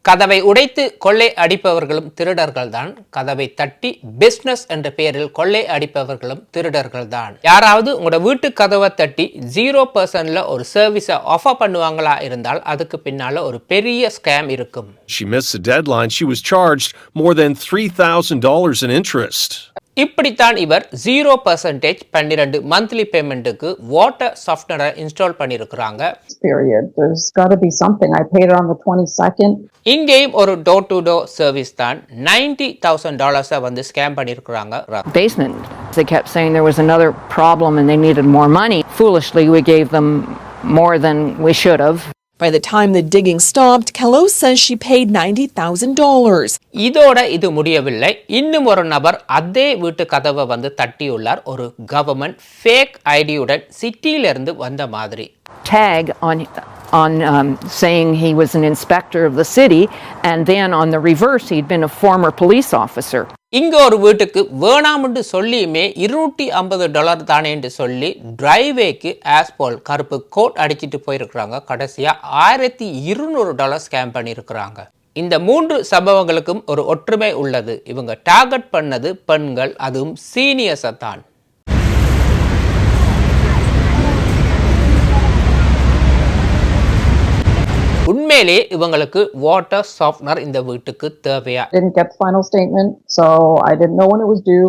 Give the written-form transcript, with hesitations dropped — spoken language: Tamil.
கதவை உடைத்து கொள்ளை அடிப்பவர்களும் திருடர்கள்தான். கதவை தட்டி பிசினஸ் என்ற பெயரில் கொள்ளை அடிப்பவர்களும் திருடர்கள்தான். யாராவது உங்களோட வீட்டு கதவை தட்டி 0% ஒரு சர்வீஸை ஆஃபர் பண்ணுவாங்களா இருந்தால் அதுக்கு பின்னால ஒரு பெரிய ஸ்கேம் இருக்கும். She missed the deadline. She was charged more than $3,000 in interest. இப்படித்தான் இவர் 0% 12 மந்த்லி பேமெண்ட்டுக்கு வாட்டர் சாஃப்ட்வேரை இன்ஸ்டால் பண்ணியிருக்கிறாங்க. There's got to be something. I paid it on the 22nd. இங்கேயும் ஒரு டோர் டு டோர் சர்வீஸ் தான். $90,000 வந்து ஸ்கேம் பண்ணியிருக்கிறாங்க. Basement. They kept saying there was another problem and they needed more money. Foolishly, we gave them more than we should have. By the time the digging stopped, Kello says she paid $90,000. இதோட இது முடியவில்லை. இன்னும் ஒரு நபர் அதே வீட்டு கதவை வந்து தட்டியுள்ளார். ஒரு கவர்மெண்ட் ஃபேக் ஐடியுடன் சிட்டியிலிருந்து வந்த மாதிரி. Tag on saying he was an inspector of the city, and then on the reverse, he'd been a former police officer. இங்க ஒரு வீட்டுக்கு வேணாம்னு சொல்லியுமே $250 தானே என்று சொல்லி டிரைவேக்கு ஆஸ்பால் கருப்பு கோட் அடிச்சிட்டு போயிருக்கிறாங்க. கடைசியா $1,200 ஸ்கேம் பண்ணியிருக்கிறாங்க. இந்த 3 சம்பவங்களுக்கும் ஒரு ஒற்றுமை உள்ளது. இவங்க டார்கெட் பண்ணது பெண்கள், அதுவும் சீனியர்ஸை தான். உண்மையிலே இவங்களுக்கு வாட்டர் சாஃப்ட்னர் இந்த வீட்டுக்கு தேவையா? Didn't get the final statement, so I didn't know when it was due.